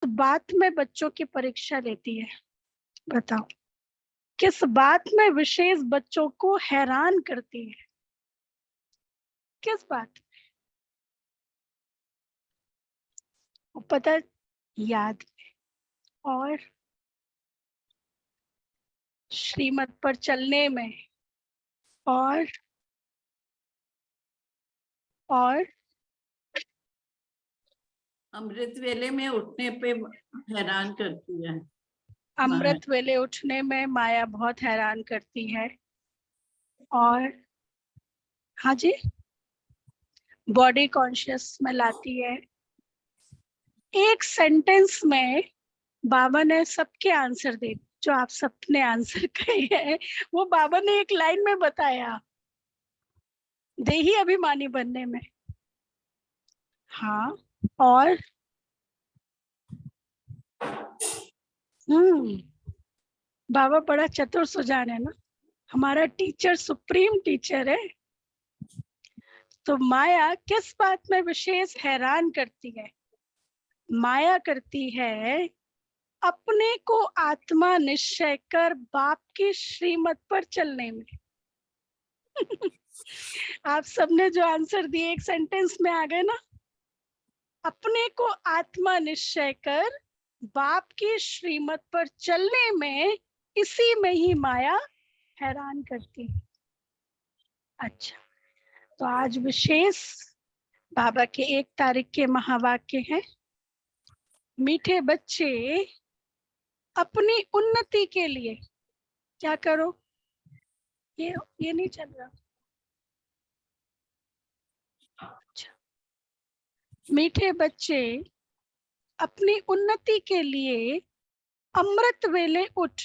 बात में बच्चों की परीक्षा लेती है? बताओ, किस बात में विशेष बच्चों को हैरान करती है? किस बात? वो पता, याद और श्रीमत पर चलने में और अमृत वेले में उठने पे हैरान करती है। अमृत वेले उठने में माया बहुत हैरान करती है। और हाँ जी, बॉडी कॉन्शियस में लाती है। एक सेंटेंस में बाबा ने सबके आंसर दे, जो आप सबने आंसर कहे हैं वो बाबा ने एक लाइन में बताया, देही अभिमानी बनने में। हाँ, और बाबा बड़ा चतुर सुजान है ना, हमारा टीचर सुप्रीम टीचर है। तो माया किस बात में विशेष हैरान करती है? माया करती है अपने को आत्मा निश्चय कर बाप की श्रीमत पर चलने में। आप सबने जो आंसर दिए एक सेंटेंस में आ गए ना, अपने को आत्मा निश्चय कर बाप की श्रीमत पर चलने में, इसी में ही माया हैरान करती है। अच्छा, तो आज विशेष बाबा के 1 तारीख के महावाक्य हैं। मीठे बच्चे अपनी उन्नति के लिए क्या करो? ये नहीं चल रहा। अच्छा, मीठे बच्चे अपनी उन्नति के लिए अमृत वेले उठ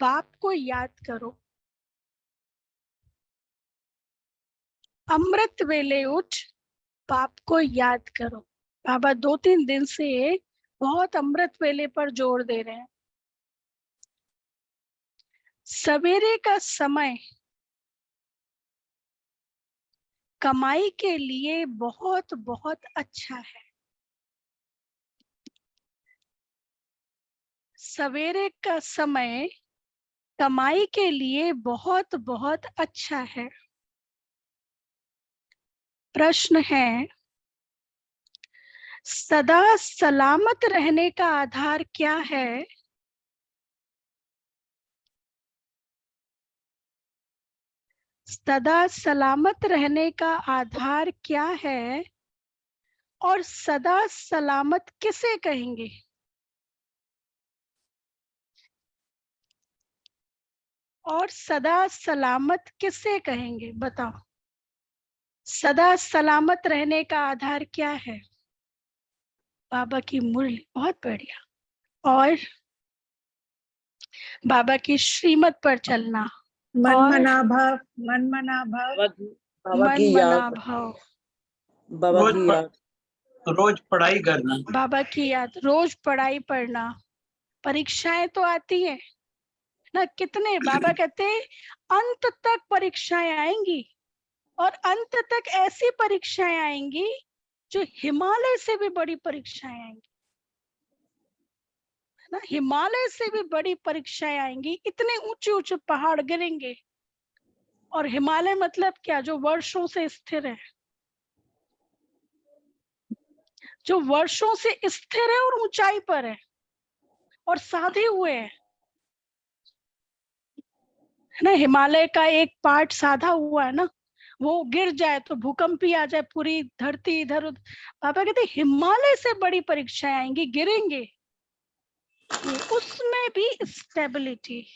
बाप को याद करो। अमृत वेले उठ बाप को याद करो। बाबा 2-3 दिन से बहुत अमृत वेले पर जोर दे रहे हैं। सवेरे का समय कमाई के लिए बहुत बहुत अच्छा है। सवेरे का समय कमाई के लिए बहुत बहुत अच्छा है। प्रश्न है, सदा सलामत रहने का आधार क्या है? सदा सलामत रहने का आधार क्या है और सदा सलामत किसे कहेंगे? और सदा सलामत किसे कहेंगे? बताओ, सदा सलामत रहने का आधार क्या है? बाबा की मुरली, बहुत बढ़िया। और बाबा की श्रीमत पर चलना, मन मना भाव, मन मना भाव, मन मना भाव, बाबा की याद, रोज पढ़ाई करना, बाबा की याद, रोज पढ़ाई पढ़ना। परीक्षाएं तो आती है ना, कितने बाबा कहते हैं अंत तक परीक्षाएं आएंगी, और अंत तक ऐसी परीक्षाएं आएंगी जो हिमालय से भी बड़ी परीक्षाएं आएंगी, है ना। हिमालय से भी बड़ी परीक्षाएं आएंगी, इतने ऊंचे ऊंचे पहाड़ गिरेंगे। और हिमालय मतलब क्या? जो वर्षों से स्थिर है, जो वर्षों से स्थिर है और ऊंचाई पर है और साधे हुए हैं, है ना। हिमालय का एक पार्ट साधा हुआ है ना, वो गिर जाए तो भूकंप ही आ जाए, पूरी धरती इधर उधर। पापा कहते हिमालय से बड़ी परीक्षाएं आएंगी, गिरेंगे, उसमें भी स्टेबिलिटी।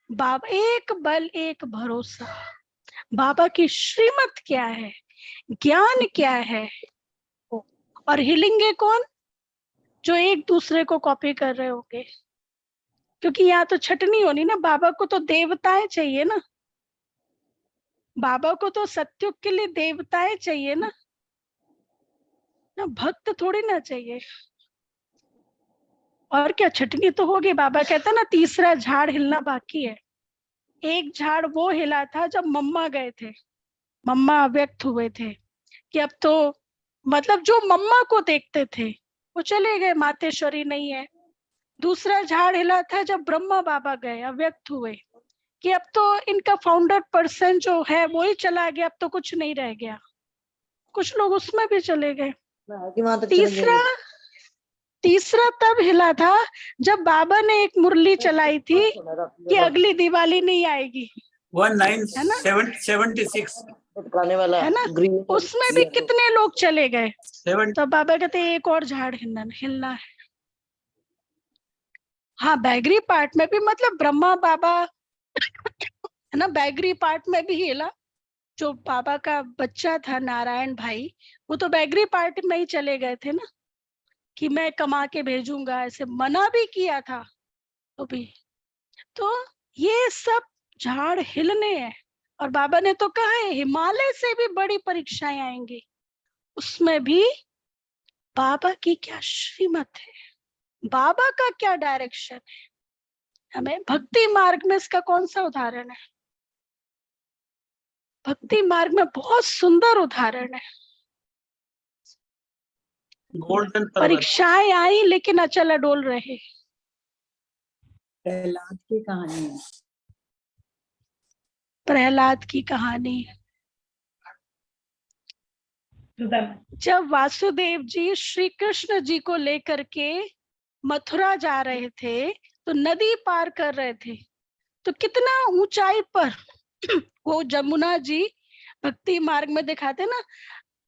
बाबा एक बल एक भरोसा। बाबा की श्रीमत क्या है, ज्ञान क्या है, और हिलेंगे कौन? जो एक दूसरे को कॉपी कर रहे होंगे, क्योंकि यहाँ तो छटनी होनी ना। बाबा को तो देवताएं चाहिए ना, बाबा को तो सत्युग के लिए देवताएं चाहिए ना, भक्त थोड़ी ना चाहिए। और क्या, छटनी तो होगी। बाबा कहता ना तीसरा झाड़ हिलना बाकी है। एक झाड़ वो हिला था जब मम्मा गए थे, मम्मा अव्यक्त हुए थे कि अब तो मतलब जो मम्मा को देखते थे वो चले गए, मातेश्वरी नहीं है। दूसरा झाड़ हिला था जब ब्रह्मा बाबा गए, अव्यक्त हुए, कि अब तो इनका फाउंडर पर्सन जो है वो ही चला गया, अब तो कुछ नहीं रह गया। कुछ लोग उसमें भी चले गए। तीसरा तब हिला था जब बाबा ने एक मुरली चलाई थी कि अगली दिवाली नहीं आएगी, 1976 है ना, उसमें भी कितने लोग चले गए। तो बाबा कहते एक और झाड़ हिलना है। हाँ, बैगरी पार्ट में भी, मतलब ब्रह्मा बाबा है ना, बैगरी पार्ट में भी हिला। जो बाबा का बच्चा था नारायण भाई, वो तो बैगरी पार्ट में ही चले गए थे ना, कि मैं कमा के भेजूंगा, ऐसे मना भी किया था तो भी। तो ये सब झाड़ हिलने हैं। और बाबा ने तो कहा है हिमालय से भी बड़ी परीक्षाएं आएंगी, उसमें भी बाबा की क्या श्रीमत है, बाबा का क्या डायरेक्शन है। हमें भक्ति मार्ग में इसका कौन सा उदाहरण है? भक्ति मार्ग में बहुत सुंदर उदाहरण है। गोल्डन परीक्षाएं आई लेकिन अचल अडोल रहे। प्रहलाद की कहानी है। प्रहलाद की कहानी, जब वासुदेव जी श्री कृष्ण जी को लेकर के मथुरा जा रहे थे, तो नदी पार कर रहे थे, तो कितना ऊंचाई पर वो जमुना जी भक्ति मार्ग में दिखाते ना,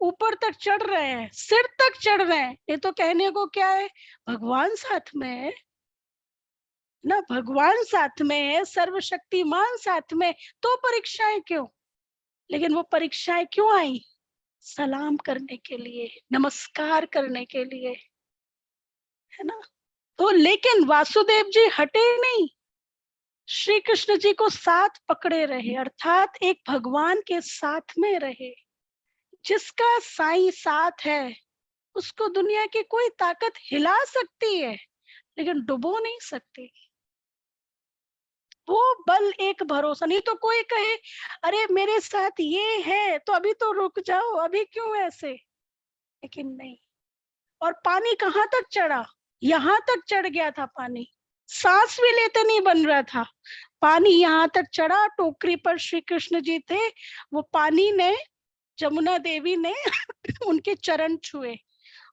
ऊपर तक चढ़ रहे हैं, सिर तक चढ़ रहे हैं। ये तो कहने को क्या है, भगवान साथ में है ना, भगवान साथ में है, सर्वशक्तिमान साथ में, तो परीक्षाएं क्यों? लेकिन वो परीक्षाएं क्यों आई? सलाम करने के लिए, नमस्कार करने के लिए, है ना। तो लेकिन वासुदेव जी हटे नहीं, श्री कृष्ण जी को साथ पकड़े रहे, अर्थात एक भगवान के साथ में रहे। जिसका साईं साथ है उसको दुनिया की कोई ताकत हिला सकती है लेकिन डुबो नहीं सकती। वो बल एक भरोसा, नहीं तो कोई कहे अरे मेरे साथ ये है तो अभी तो रुक जाओ, अभी क्यों ऐसे, लेकिन नहीं। और पानी कहाँ तक चढ़ा? यहाँ तक चढ़ गया था पानी, सांस भी लेते नहीं बन रहा था, पानी यहाँ तक चढ़ा। टोकरी पर श्री कृष्ण जी थे, वो पानी ने, जमुना देवी ने उनके चरण छुए,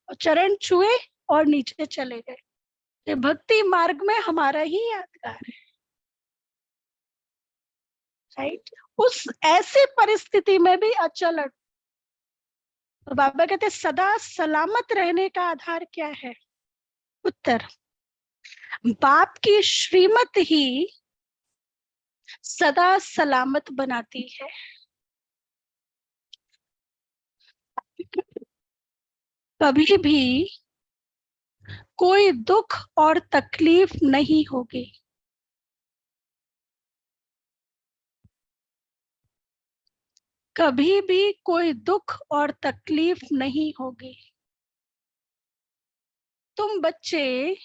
और चरण छुए और नीचे चले गए। ये भक्ति मार्ग में हमारा ही यादगार है, राइट। उस ऐसी परिस्थिति में भी अचल। तो बाबा कहते सदा सलामत रहने का आधार क्या है? उत्तर, बाप की श्रीमत ही सदा सलामत बनाती है। कभी भी कोई दुख और तकलीफ नहीं होगी। कभी भी कोई दुख और तकलीफ नहीं होगी। तुम बच्चे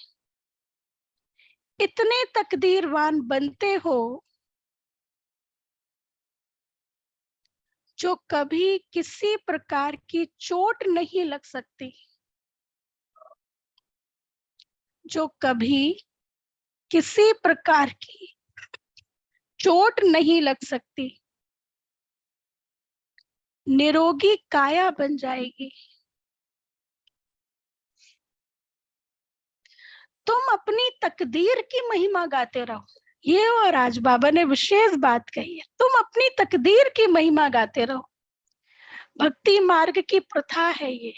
इतने तकदीरवान बनते हो जो कभी किसी प्रकार की चोट नहीं लग सकती, जो कभी किसी प्रकार की चोट नहीं लग सकती, निरोगी काया बन जाएगी। तुम अपनी तकदीर की महिमा गाते रहो। ये और आज बाबा ने विशेष बात कही है, तुम अपनी तकदीर की महिमा गाते रहो। भक्ति मार्ग की प्रथा है ये,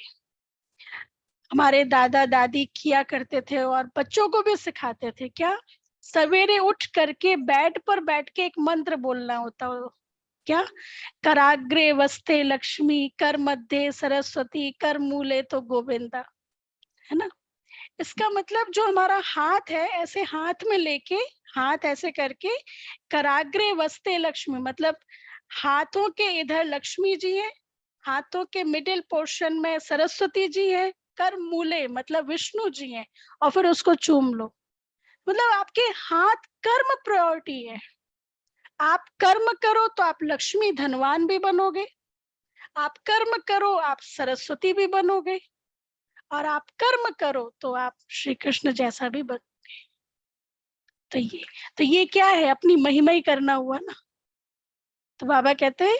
हमारे दादा दादी किया करते थे और बच्चों को भी सिखाते थे। क्या? सवेरे उठ करके बेड पर बैठ के एक मंत्र बोलना होता है। क्या? कराग्रे वस्ते लक्ष्मी, कर मध्य सरस्वती, कर मूले तो गोविंदा, है ना। इसका मतलब जो हमारा हाथ है, ऐसे हाथ में लेके, हाथ ऐसे करके, कराग्रे वस्ते लक्ष्मी, मतलब हाथों के इधर लक्ष्मी जी है, हाथों के मिडिल पोर्शन में सरस्वती जी है, कर मूले मतलब विष्णु जी हैं, और फिर उसको चूम लो। मतलब आपके हाथ कर्म प्रायोरिटी है। आप कर्म करो तो आप लक्ष्मी धनवान भी बनोगे, आप कर्म करो, आप सरस्वती भी बनोगे, और आप कर्म करो तो आप श्री कृष्ण जैसा भी बनोगे। तो ये क्या है, अपनी महिमा ही करना हुआ ना। तो बाबा कहते हैं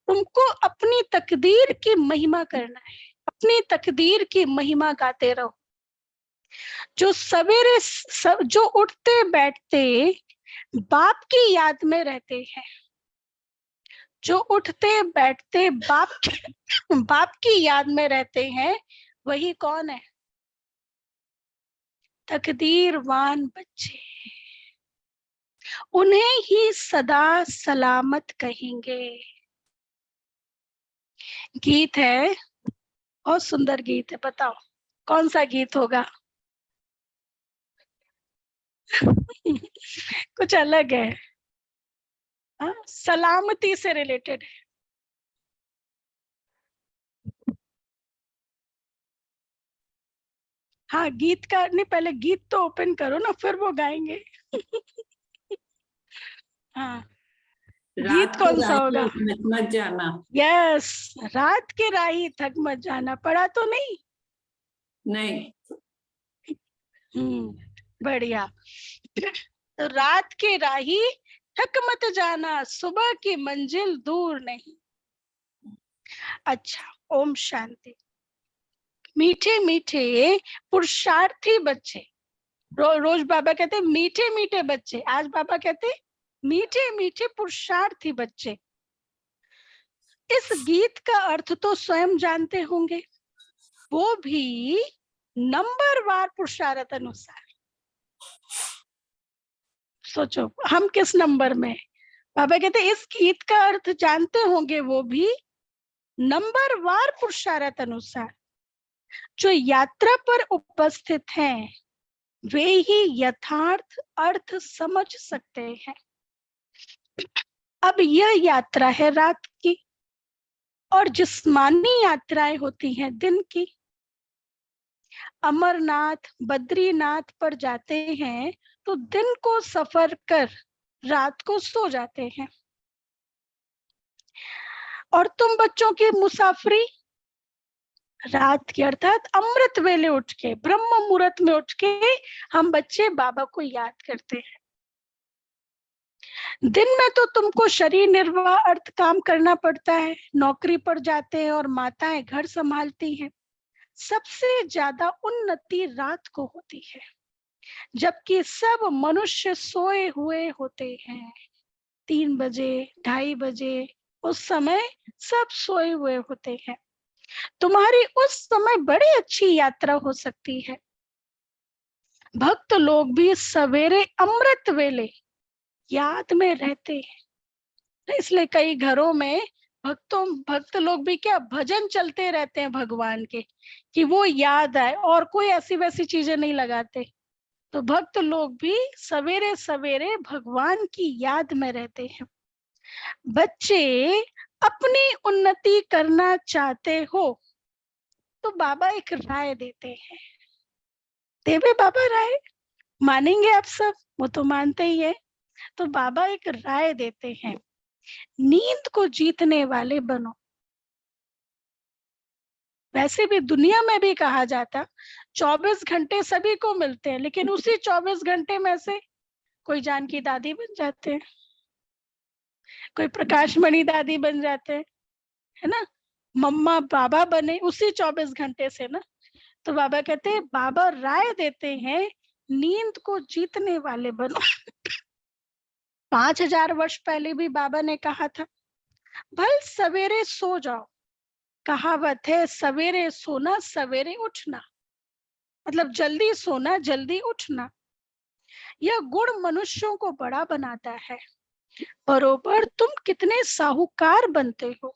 तुमको अपनी तकदीर की महिमा करना है, अपनी तकदीर की महिमा गाते रहो। जो सवेरे जो उठते बैठते बाप की याद में रहते हैं, जो उठते बैठते बाप की याद में रहते हैं, वही कौन है? तकदीरवान बच्चे। उन्हें ही सदा सलामत कहेंगे। गीत है, बहुत सुंदर गीत है, बताओ कौन सा गीत होगा? कुछ अलग है, सलामती से रिलेटेड है। हाँ, गीत का नहीं, पहले गीत तो ओपन करो ना, फिर वो गाएंगे। हाँ, गीत कौन सा होगा? थक मत जाना। यस, रात के राही थक मत जाना। पढ़ा तो नहीं? नहीं। बढ़िया। तो रात के राही थक मत जाना, सुबह की मंजिल दूर नहीं। अच्छा, ओम शांति। मीठे मीठे पुरुषार्थी बच्चे, रोज बाबा कहते मीठे मीठे बच्चे, आज बाबा कहते मीठे मीठे पुरुषार्थी बच्चे। इस गीत का अर्थ तो स्वयं जानते होंगे, वो भी नंबरवार पुरुषार्थ अनुसार। सोचो हम किस नंबर में? बाबा कहते इस गीत का अर्थ जानते होंगे, वो भी नंबरवार पुरुषार्थ अनुसार। जो यात्रा पर उपस्थित हैं, वे ही यथार्थ अर्थ समझ सकते हैं। अब यह यात्रा है रात की, और जिस्मानी यात्राएं होती हैं दिन की। अमरनाथ, बद्रीनाथ पर जाते हैं तो दिन को सफर कर रात को सो जाते हैं। और तुम बच्चों की मुसाफरी रात की, अर्थात अमृत वेले उठ के, ब्रह्म मुहूर्त में उठ के हम बच्चे बाबा को याद करते हैं। दिन में तो तुमको शरीर निर्वाह अर्थ काम करना पड़ता है, नौकरी पर जाते हैं और माताएं घर संभालती हैं। सबसे ज्यादा उन्नति रात को होती है, जबकि सब मनुष्य सोए हुए होते हैं। 3 बजे, 2:30 बजे, उस समय सब सोए हुए होते हैं। तुम्हारी उस समय बड़ी अच्छी यात्रा हो सकती है। भक्त लोग भी सवेरे अमृत वेले याद में रहते हैं, इसलिए कई घरों में भक्त लोग भी क्या भजन चलते रहते हैं भगवान के, कि वो याद आए, और कोई ऐसी वैसी चीजें नहीं लगाते। तो भक्त लोग भी सवेरे सवेरे भगवान की याद में रहते हैं। बच्चे अपनी उन्नति करना चाहते हो तो बाबा एक राय देते हैं। देवे बाबा राय, मानेंगे आप सब? वो तो मानते ही है। तो बाबा एक राय देते हैं, नींद को जीतने वाले बनो। वैसे भी दुनिया में भी कहा जाता 24 घंटे सभी को मिलते हैं, लेकिन उसी 24 घंटे में से कोई जानकी दादी बन जाते हैं, कोई प्रकाशमणि दादी बन जाते हैं, है ना, मम्मा बाबा बने उसी 24 घंटे से ना। तो बाबा कहते हैं, बाबा राय देते हैं, नींद को जीतने वाले बनो। 5000 वर्ष पहले भी बाबा ने कहा था, भल सवेरे सो जाओ। कहावत है, सवेरे सोना सवेरे उठना, मतलब जल्दी सोना जल्दी उठना। यह गुण मनुष्यों को बड़ा बनाता है। बरोबर तुम कितने साहूकार बनते हो।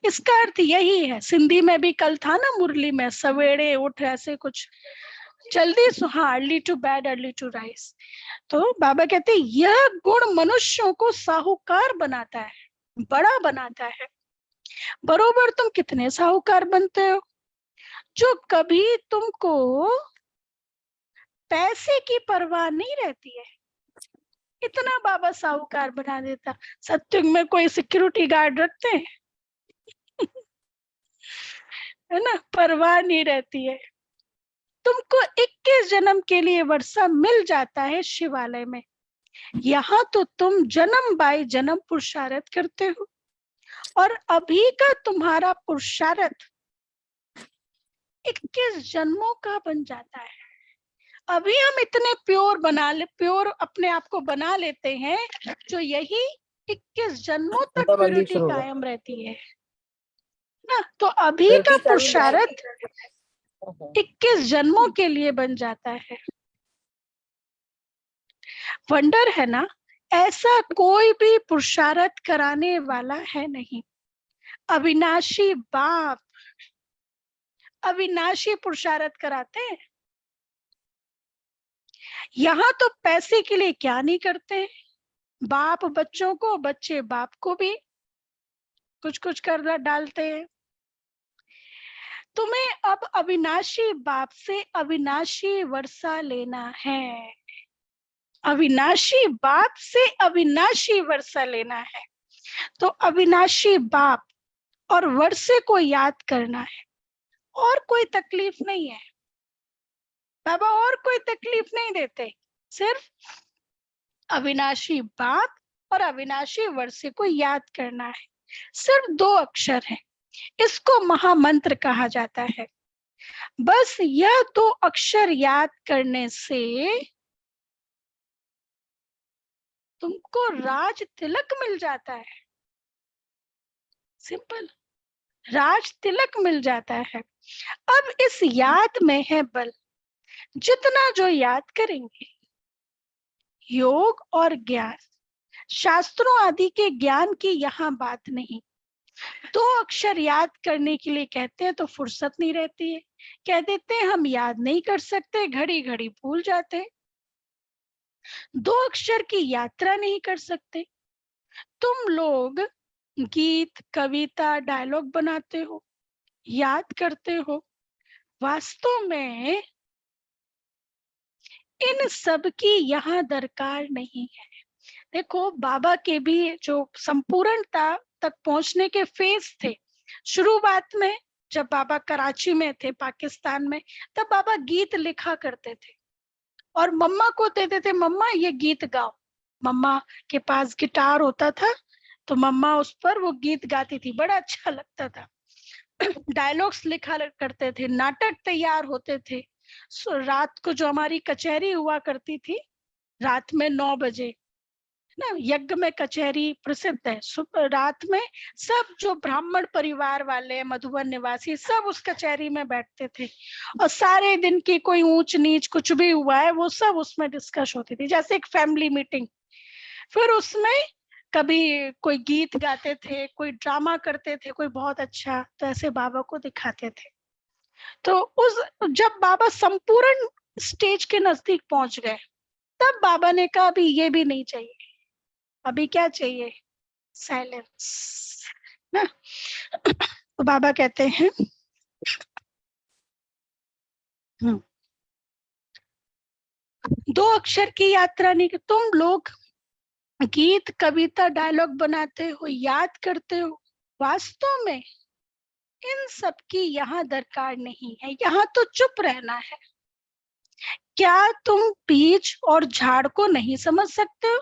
इसका अर्थ यही है। सिंधी में भी कल था ना मुरली में, सवेरे उठ, ऐसे कुछ जल्दी सो, हाँ, early to bed early to rise. तो बाबा कहते हैं यह गुण मनुष्यों को साहूकार बनाता है, बड़ा बनाता है। बरोबर तुम कितने साहूकार बनते हो, जो कभी तुमको पैसे की परवाह नहीं रहती है। इतना बाबा साहूकार बना देता। सत्युग में कोई सिक्योरिटी गार्ड रखते हैं? है ना, परवाह नहीं रहती है। तुमको 21 जन्म के लिए वर्षा मिल जाता है शिवालय में, यहाँ तो तुम जन्म बाय जन्म पुरुषार्थ करते हो, और अभी का तुम्हारा पुरुषार्थ 21 जन्मों का बन जाता है। अभी हम इतने प्योर अपने आप को बना लेते हैं, जो यही 21 जन्मों तक प्योरिटी कायम रहती है ना। तो अभी का पुरुषार्थ 21 जन्मों के लिए बन जाता है। वंडर है ना, ऐसा कोई भी पुरुषार्थ कराने वाला है नहीं। अविनाशी बाप अविनाशी पुरुषार्थ कराते हैं। यहाँ तो पैसे के लिए क्या नहीं करते, बाप बच्चों को, बच्चे बाप को भी कुछ कुछ कर डालते हैं। तुम्हें अब अविनाशी बाप से अविनाशी वर्षा लेना है। अविनाशी बाप से अविनाशी वर्षा लेना है। तो अविनाशी बाप और वर्षे को याद करना है, और कोई तकलीफ नहीं है। बाबा और कोई तकलीफ नहीं देते, सिर्फ अविनाशी बाप और अविनाशी वर्षे को याद करना है। सिर्फ 2 अक्षर है, इसको महामंत्र कहा जाता है। बस यह 2 अक्षर याद करने से तुमको राज तिलक मिल जाता है। सिंपल, राज तिलक मिल जाता है। अब इस याद में है बल। जितना जो याद करेंगे, योग और ज्ञान, शास्त्रों आदि के ज्ञान की यहाँ बात नहीं। 2 अक्षर याद करने के लिए कहते हैं तो फुर्सत नहीं रहती है, कह देते हैं हम याद नहीं कर सकते, घड़ी घड़ी भूल जाते हैं। 2 अक्षर की यात्रा नहीं कर सकते। तुम लोग गीत, कविता, डायलॉग बनाते हो, याद करते हो, वास्तव में इन सब की यहाँ दरकार नहीं है। देखो, बाबा के भी जो संपूर्णता तक पहुंचने के फेज थे, शुरुआत में जब बाबा कराची में थे, पाकिस्तान में, तब बाबा गीत लिखा करते थे और मम्मा को देते थे, मम्मा ये गीत गाओ। मम्मा के पास गिटार होता था, तो मम्मा उस पर वो गीत गाती थी, बड़ा अच्छा लगता था। डायलॉग्स लिखा करते थे, नाटक तैयार होते थे। रात को जो हमारी कचहरी हुआ करती थी, रात में 9 बजे ना, यज्ञ में कचहरी प्रसिद्ध है। रात में सब जो ब्राह्मण परिवार वाले, मधुबन निवासी, सब उस कचहरी में बैठते थे, और सारे दिन की कोई ऊंच नीच कुछ भी हुआ है वो सब उसमें डिस्कस होती थी, जैसे एक फैमिली मीटिंग। फिर उसमें कभी कोई गीत गाते थे, कोई ड्रामा करते थे, कोई बहुत अच्छा, तो ऐसे बाबा को दिखाते थे। तो जब बाबा संपूर्ण स्टेज के नजदीक पहुंच गए, तब बाबा ने कहा अभी ये भी नहीं चाहिए, अभी क्या चाहिए, साइलेंस ना। तो बाबा कहते हैं 2 अक्षर की यात्रा नहीं। तुम लोग गीत, कविता, डायलॉग बनाते हो, याद करते हो, वास्तव में इन सब की यहाँ दरकार नहीं है। यहाँ तो चुप रहना है। क्या तुम बीज और झाड़ को नहीं समझ सकते हो?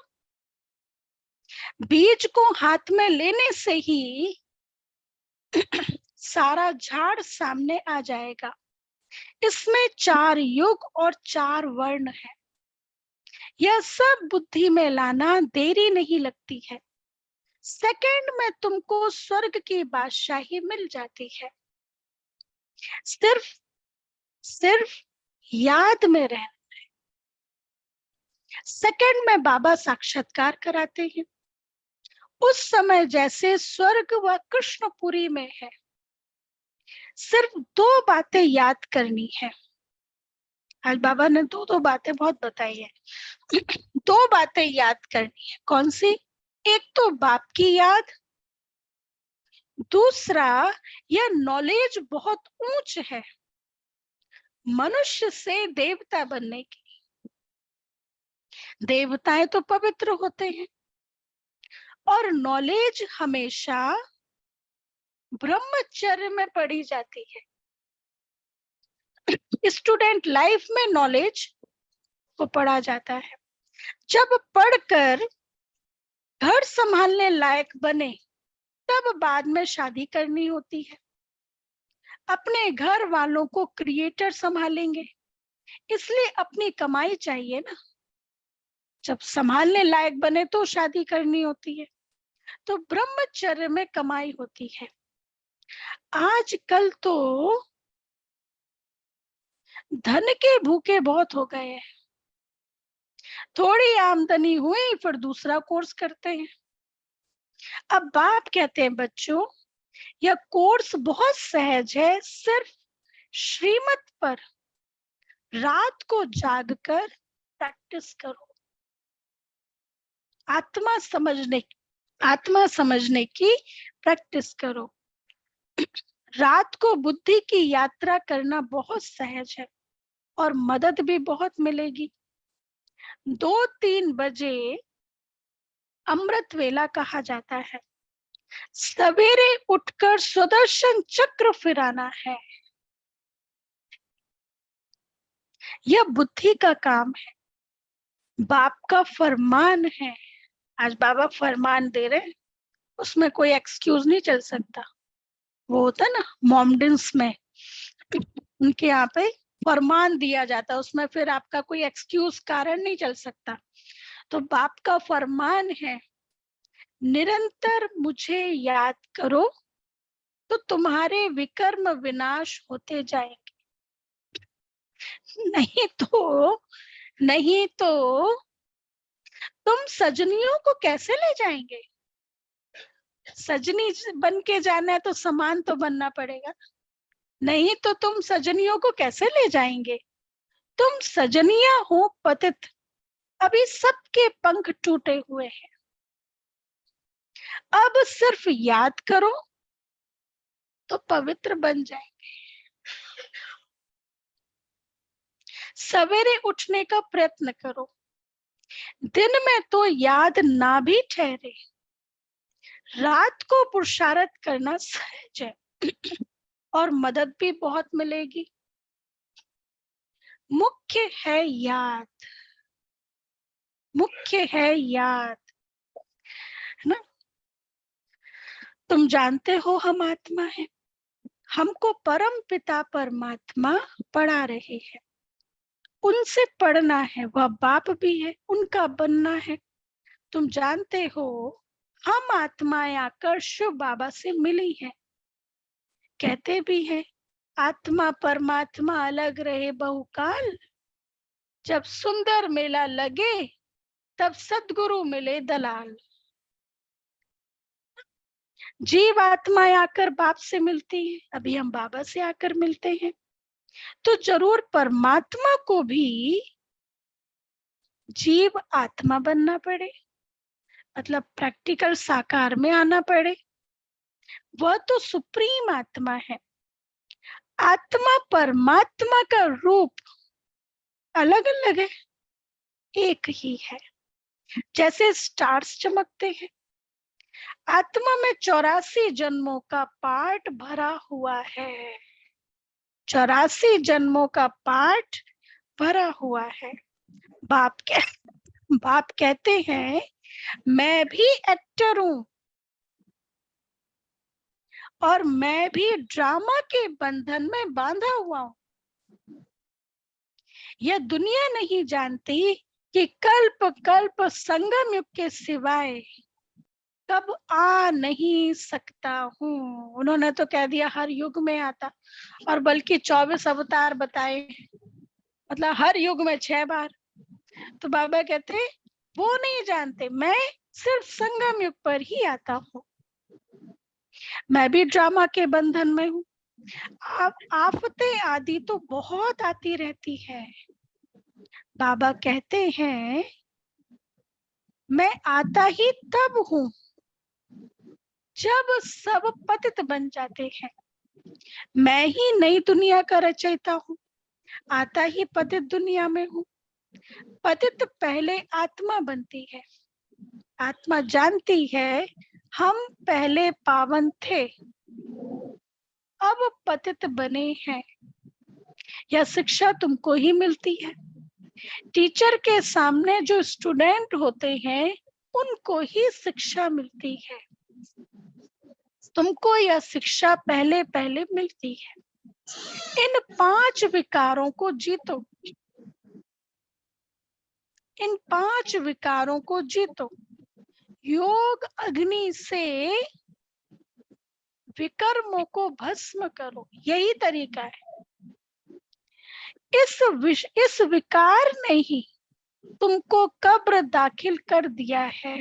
बीज को हाथ में लेने से ही सारा झाड़ सामने आ जाएगा। इसमें 4 युग और 4 वर्ण है। यह सब बुद्धि में लाना देरी नहीं लगती है। सेकंड में तुमको स्वर्ग की बादशाही मिल जाती है। सिर्फ याद में रहना है। सेकंड में बाबा साक्षात्कार कराते हैं। उस समय जैसे स्वर्ग व कृष्णपुरी में है। सिर्फ 2 बातें याद करनी है। आज बाबा ने 2 बातें बहुत बताई है। 2 बातें याद करनी है। कौन सी? एक तो बाप की याद, दूसरा यह नॉलेज बहुत ऊंच है, मनुष्य से देवता बनने की। देवताएं तो पवित्र होते हैं, और नॉलेज हमेशा ब्रह्मचर्य में पढ़ी जाती है। स्टूडेंट लाइफ में नॉलेज को पढ़ा जाता है। जब पढ़कर घर संभालने लायक बने, तब बाद में शादी करनी होती है। अपने घर वालों को क्रिएटर संभालेंगे, इसलिए अपनी कमाई चाहिए ना। जब संभालने लायक बने तो शादी करनी होती है। तो ब्रह्मचर्य में कमाई होती है। आजकल तो धन के भूखे बहुत हो गए हैं। थोड़ी आमदनी हुई फिर दूसरा कोर्स करते हैं। अब बाप कहते हैं, बच्चों यह कोर्स बहुत सहज है, सिर्फ श्रीमत पर रात को जागकर प्रैक्टिस करो। आत्मा समझने की प्रैक्टिस करो। रात को बुद्धि की यात्रा करना बहुत सहज है और मदद भी बहुत मिलेगी। 2-3 बजे अमृत वेला कहा जाता है। सवेरे उठकर सुदर्शन चक्र फिराना है। यह बुद्धि का काम है, बाप का फरमान है। आज बाबा फरमान दे रहे हैं, उसमें कोई एक्सक्यूज नहीं चल सकता। वो होता ना मॉमडेंस में, उनके यहाँ पे फरमान दिया जाता है, उसमें फिर आपका कोई एक्सक्यूज कारण नहीं चल सकता। तो बाप का फरमान है, निरंतर मुझे याद करो तो तुम्हारे विकर्म विनाश होते जाएंगे। नहीं तो तुम सजनियों को कैसे ले जाएंगे? सजनी बन के जाना है तो समान तो बनना पड़ेगा, नहीं तो तुम सजनियों को कैसे ले जाएंगे? तुम सजनिया हो पतित, अभी सबके पंख टूटे हुए हैं। अब सिर्फ याद करो तो पवित्र बन जाएंगे। सवेरे उठने का प्रयत्न करो। दिन में तो याद ना भी ठहरे, रात को पुरुषार्थ करना सहज है और मदद भी बहुत मिलेगी। मुख्य है याद, मुख्य है याद, है ना। तुम जानते हो हम आत्मा है, हमको परम पिता परमात्मा पढ़ा रहे हैं। उनसे पढ़ना है, वह बाप भी है, उनका बनना है। तुम जानते हो हम आत्माएं आकर शिव बाबा से मिली है। कहते भी हैं, आत्मा परमात्मा अलग रहे बहुकाल, जब सुंदर मेला लगे तब सद्गुरु मिले दलाल। जीव आत्माएं आकर बाप से मिलती है, अभी हम बाबा से आकर मिलते हैं। तो जरूर परमात्मा को भी जीव आत्मा बनना पड़े, मतलब प्रैक्टिकल साकार में आना पड़े। वह तो सुप्रीम आत्मा है। आत्मा परमात्मा का रूप अलग अलग है, एक ही है। जैसे स्टार्स चमकते हैं, आत्मा में 84 जन्मों का पाठ भरा हुआ है। 84 जन्मों का पाठ भरा हुआ है। बाप कहते हैं, मैं भी एक्टर हूं और मैं भी ड्रामा के बंधन में बांधा हुआ हूं। यह दुनिया नहीं जानती कि कल्प कल्प संगम युग के सिवाय कब आ नहीं सकता हूँ। उन्होंने तो कह दिया हर युग में आता, और बल्कि 24 अवतार बताए, मतलब हर युग में 6 बार। तो बाबा कहते हैं वो नहीं जानते, मैं सिर्फ संगम युग पर ही आता हूँ। मैं भी ड्रामा के बंधन में हूँ। आफतें आदि तो बहुत आती रहती है। बाबा कहते हैं, मैं आता ही तब हूँ जब सब पतित बन जाते हैं। मैं ही नई दुनिया का रचयिता हूँ, आता ही पतित दुनिया में हूँ। पतित पहले आत्मा बनती है। आत्मा जानती है हम पहले पावन थे, अब पतित बने हैं। यह शिक्षा तुमको ही मिलती है। टीचर के सामने जो स्टूडेंट होते हैं उनको ही शिक्षा मिलती है। तुमको यह शिक्षा पहले पहले मिलती है। इन 5 विकारों को जीतो। इन 5 विकारों को जीतो। योग अग्नि से विकर्मों को भस्म करो, यही तरीका है। इस विकार ने ही तुमको कब्र दाखिल कर दिया है।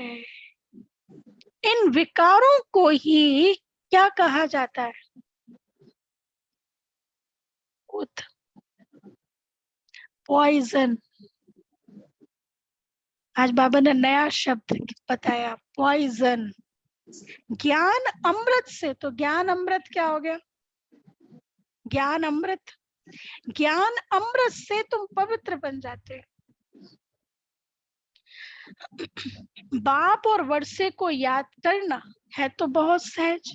इन विकारों को ही क्या कहा जाता है? पॉइजन। आज बाबा ने नया शब्द बताया, पॉइजन। ज्ञान अमृत से, तो ज्ञान अमृत क्या हो गया? ज्ञान अमृत। ज्ञान अमृत से तुम पवित्र बन जाते हो। बाप और वर्षे को याद करना है तो बहुत सहज।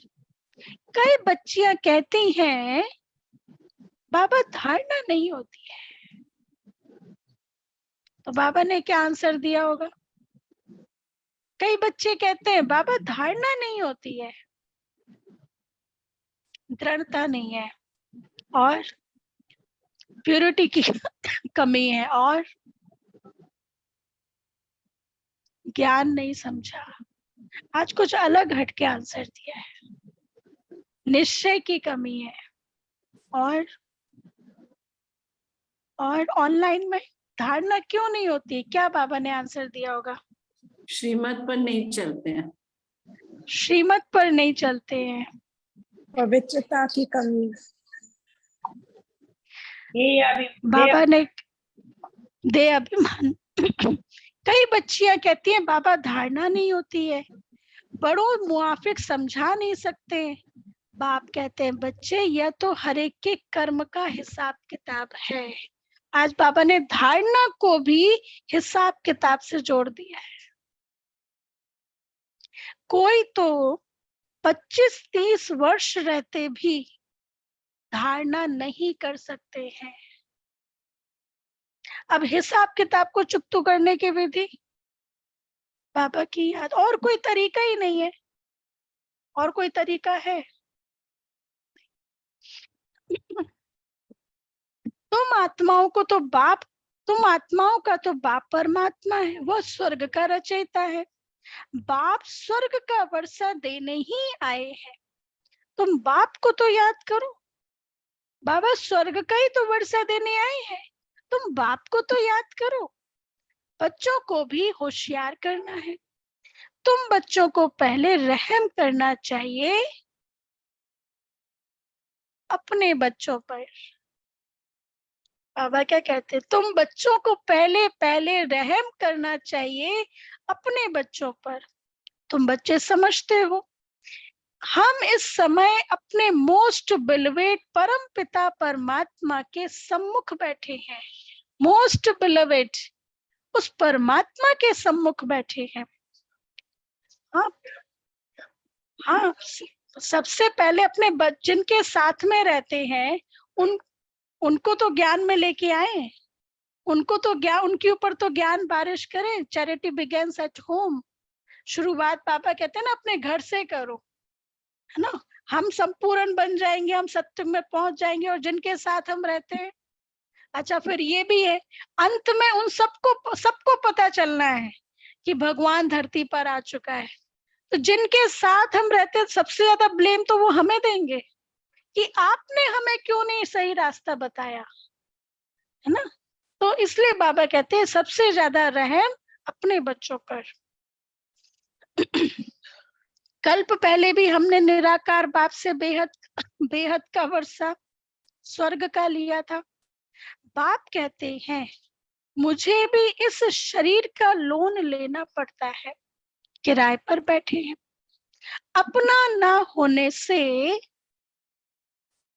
कई बच्चियां कहती हैं बाबा धारणा नहीं होती है, तो बाबा ने क्या आंसर दिया होगा? कई बच्चे कहते हैं बाबा धारणा नहीं होती है, दृढ़ता नहीं है, और प्योरिटी की कमी है, और ज्ञान नहीं समझा। आज कुछ अलग हटके आंसर दिया है। निश्चय की कमी है, और ऑनलाइन में धारणा क्यों नहीं होती? क्या बाबा ने आंसर दिया होगा? श्रीमत पर नहीं चलते हैं। श्रीमत पर नहीं चलते हैं। पवित्रता की कमी। बाबा ने दे अभिमान। कई बच्चियां कहती हैं बाबा धारणा नहीं होती है, बड़ों मुआफिक समझा नहीं सकते। बाप कहते हैं बच्चे यह तो हर एक के कर्म का हिसाब किताब है। आज बाबा ने धारणा को भी हिसाब किताब से जोड़ दिया है। कोई तो 25-30 वर्ष रहते भी धारणा नहीं कर सकते हैं। अब हिसाब किताब को चुकतू करने की विधि बाबा की याद, और कोई तरीका ही नहीं है। और कोई तरीका है? तुम आत्माओं का तो बाप परमात्मा है, वह स्वर्ग का रचयिता है। बाप स्वर्ग का वर्षा देने ही आए हैं। तुम बाप को तो याद करो। बाबा स्वर्ग का ही तो वर्षा देने आए हैं, तुम बाप को तो याद करो। बच्चों को भी होशियार करना है। तुम बच्चों को पहले रहम करना चाहिए अपने बच्चों पर। बाबा क्या कहते? तुम बच्चों को पहले रहम करना चाहिए अपने बच्चों पर। तुम बच्चे समझते हो हम इस समय अपने मोस्ट बिलवेड परम पिता परमात्मा के सम्मुख बैठे हैं। मोस्ट बिलवेड उस परमात्मा के सम्मुख बैठे हैं। हाँ, सबसे पहले अपने जिनके साथ में रहते हैं उनको तो ज्ञान में लेके आए, उनको तो ज्ञान, उनके ऊपर तो ज्ञान बारिश करें। Charity begins at home. शुरुआत पापा कहते हैं ना अपने घर से करो, है ना। हम संपूर्ण बन जाएंगे, हम सत्य में पहुंच जाएंगे, और जिनके साथ हम रहते हैं। अच्छा, फिर ये भी है अंत में उन सबको पता चलना है कि भगवान धरती पर आ चुका है। तो जिनके साथ हम रहते हैं सबसे ज्यादा ब्लेम तो वो हमें देंगे कि आपने हमें क्यों नहीं सही रास्ता बताया, है ना। तो इसलिए बाबा कहते हैं सबसे ज्यादा रहम अपने बच्चों पर। कल्प पहले भी हमने निराकार बाप से बेहद का वर्षा स्वर्ग का लिया था। बाप कहते हैं मुझे भी इस शरीर का लोन लेना पड़ता है, किराए पर बैठे हैं। अपना ना होने से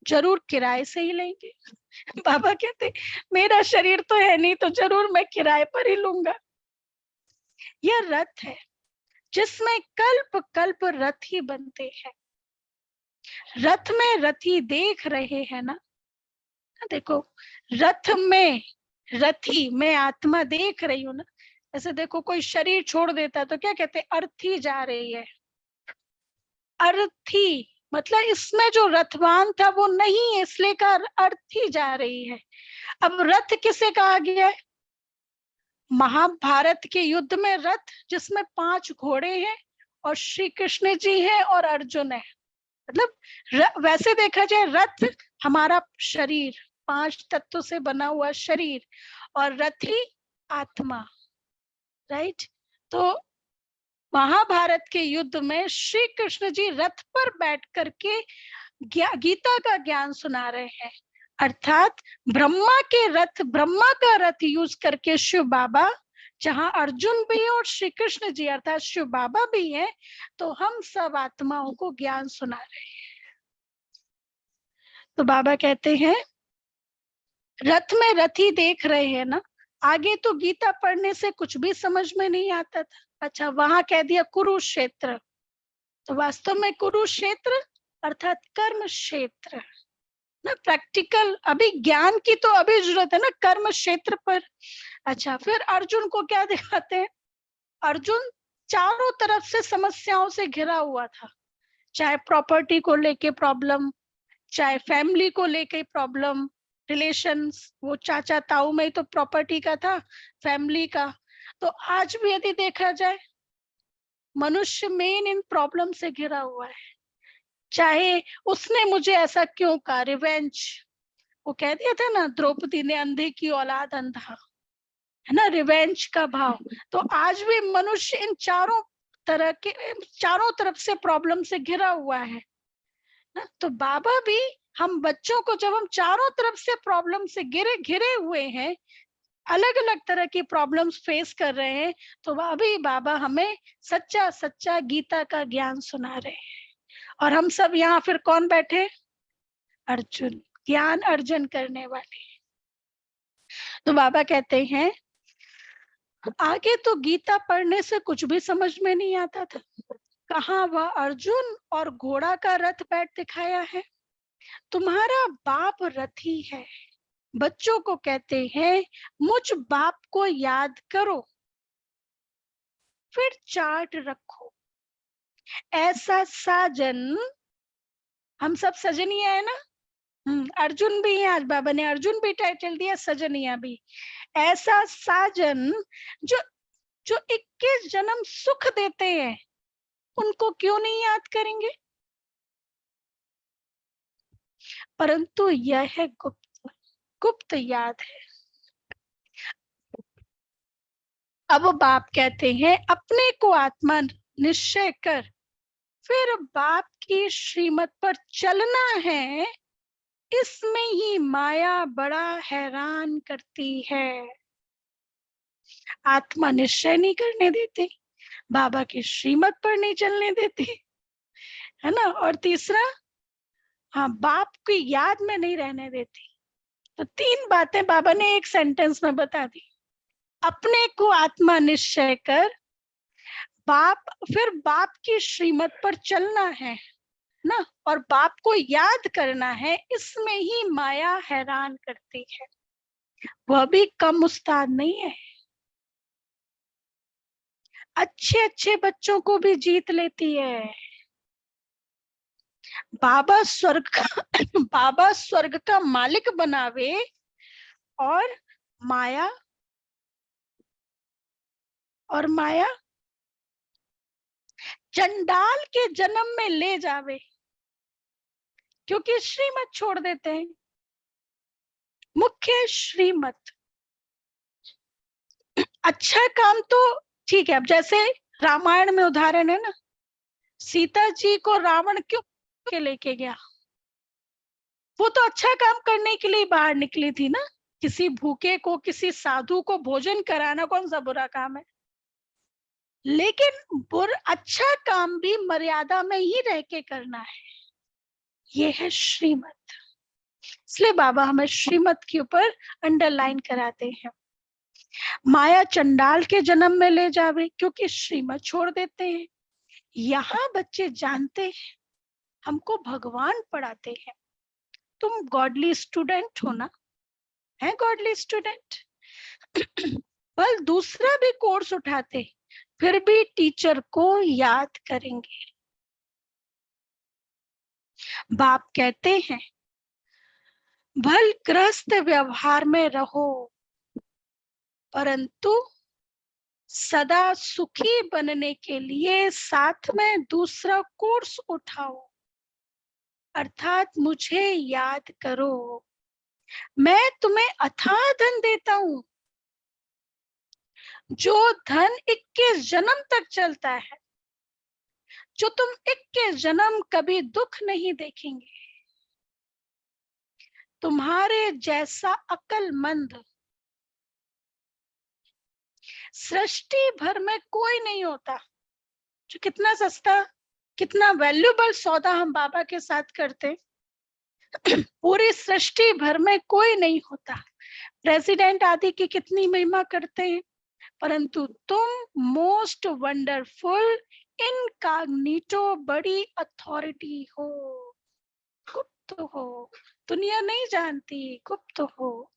जरूर किराए से ही लेंगे। बाबा कहते मेरा शरीर तो है नहीं, तो जरूर मैं किराए पर ही लूंगा। यह रथ है जिसमें कल्प कल्प रथ ही बनते हैं। रथ में रथी देख रहे हैं ना, देखो रथ में रथी मैं आत्मा देख रही हूँ ना। ऐसे देखो कोई शरीर छोड़ देता है तो क्या कहते हैं, अर्थी जा रही है। अर्थी मतलब इसमें जो रथवान था वो नहीं है, इसलिए का अर्थी जा रही है। अब रथ किसे कहा गया है? महाभारत के युद्ध में रथ जिसमें 5 घोड़े हैं और श्री कृष्ण जी हैं और अर्जुन है। मतलब वैसे देखा जाए रथ हमारा शरीर, 5 तत्वों से बना हुआ शरीर, और रथी आत्मा, राइट। तो महाभारत के युद्ध में श्री कृष्ण जी रथ पर बैठ करके गीता का ज्ञान सुना रहे हैं। अर्थात ब्रह्मा के रथ, ब्रह्मा का रथ यूज करके शिव बाबा, जहां अर्जुन भी है और श्री कृष्ण जी अर्थात शिव बाबा भी है, तो हम सब आत्माओं को ज्ञान सुना रहे हैं। तो बाबा कहते हैं रथ में रथी देख रहे हैं ना। आगे तो गीता पढ़ने से कुछ भी समझ में नहीं आता था। अच्छा, वहां कह दिया कुरुक्षेत्र, तो वास्तव में कुरुक्षेत्र अर्थात कर्म क्षेत्र ना, प्रैक्टिकल। अभी ज्ञान की तो अभी जरूरत है ना कर्म क्षेत्र पर। अच्छा, फिर अर्जुन को क्या दिखाते हैं? अर्जुन चारों तरफ से समस्याओं से घिरा हुआ था, चाहे प्रॉपर्टी को लेके प्रॉब्लम, चाहे फैमिली को लेके प्रॉब्लम, रिलेशंस, वो चाचा ताऊ में तो प्रॉपर्टी का था, फैमिली का। तो आज भी यदि देखा जाए मनुष्य मेन इन प्रॉब्लम से घिरा हुआ है। चाहे उसने मुझे ऐसा क्यों कहा, रिवेंज, वो कह दिया था ना द्रौपदी ने अंधे की औलाद अंधा, है ना, रिवेंज का भाव। तो आज भी मनुष्य इन चारों तरफ से प्रॉब्लम से घिरा हुआ है ना। तो बाबा भी हम बच्चों को, जब हम चारों तरफ से प्रॉब्लम से घिरे हुए हैं, अलग अलग तरह की प्रॉब्लम्स फेस कर रहे हैं, तो अभी बाबा हमें सच्चा सच्चा गीता का ज्ञान सुना रहे हैं। और हम सब यहाँ फिर कौन बैठे? अर्जुन, ज्ञान अर्जन करने वाले। तो बाबा कहते हैं आगे तो गीता पढ़ने से कुछ भी समझ में नहीं आता था। कहाँ वह अर्जुन और घोड़ा का रथ बैठ दिखाया है। तुम्हारा बाप रथी है। बच्चों को कहते हैं मुझ बाप को याद करो, फिर चार्ट रखो। ऐसा साजन, हम सब सजनिया है ना, अर्जुन भी है, आज बाबा ने अर्जुन भी टाइटल दिया, सजनिया भी। ऐसा साजन जो जो 21 जन्म सुख देते हैं, उनको क्यों नहीं याद करेंगे? परंतु यह है गुप्त, गुप्त याद है। अब बाप कहते हैं अपने को आत्मा निश्चय कर, फिर बाप की श्रीमत पर चलना है। इसमें ही माया बड़ा हैरान करती है। आत्मा निश्चय नहीं करने देते, बाबा की श्रीमत पर नहीं चलने देते, है ना। और तीसरा, हाँ, बाप की याद में नहीं रहने देती। तो 3 बातें बाबा ने एक सेंटेंस में बता दी। अपने को आत्मा निश्चय कर, फिर बाप की श्रीमत पर चलना है ना, और बाप को याद करना है। इसमें ही माया हैरान करती है। वह भी कम उस्ताद नहीं है, अच्छे अच्छे बच्चों को भी जीत लेती है। बाबा स्वर्ग का मालिक बनावे और माया चंडाल के जन्म में ले जावे, क्योंकि श्रीमत छोड़ देते हैं। मुख्य श्रीमत, अच्छा काम तो ठीक है। अब जैसे रामायण में उदाहरण है ना, सीता जी को रावण क्यों के लेके गया? वो तो अच्छा काम करने के लिए बाहर निकली थी ना। किसी भूखे को, किसी साधु को भोजन कराना कौन सा बुरा काम है? लेकिन अच्छा काम भी मर्यादा में ही रह के करना है। ये है श्रीमत। इसलिए बाबा हमें श्रीमत के ऊपर अंडरलाइन कराते हैं। माया चंडाल के जन्म में ले जावे, क्योंकि श्रीमत छोड़ देते हैं। यहाँ बच्चे जानते हैं हमको भगवान पढ़ाते हैं। तुम गॉडली स्टूडेंट हो ना, है गॉडली स्टूडेंट। बल दूसरा भी कोर्स उठाते फिर भी टीचर को याद करेंगे। बाप कहते हैं भल ग्रस्त व्यवहार में रहो, परंतु सदा सुखी बनने के लिए साथ में दूसरा कोर्स उठाओ, अर्थात मुझे याद करो। मैं तुम्हें अथाह धन देता हूं, जो धन 21 जन्म तक चलता है, जो तुम 21 जन्म कभी दुख नहीं देखेंगे। तुम्हारे जैसा अक्लमंद सृष्टि भर में कोई नहीं होता। जो कितना सस्ता, कितना वैल्यूएबल सौदा हम बाबा के साथ करते, पूरी सृष्टि भर में कोई नहीं होता। प्रेसिडेंट आदि की कितनी महिमा करते हैं, परंतु तुम मोस्ट वंडरफुल इनकॉग्निटो बड़ी अथॉरिटी हो, गुप्त हो, दुनिया नहीं जानती, गुप्त हो।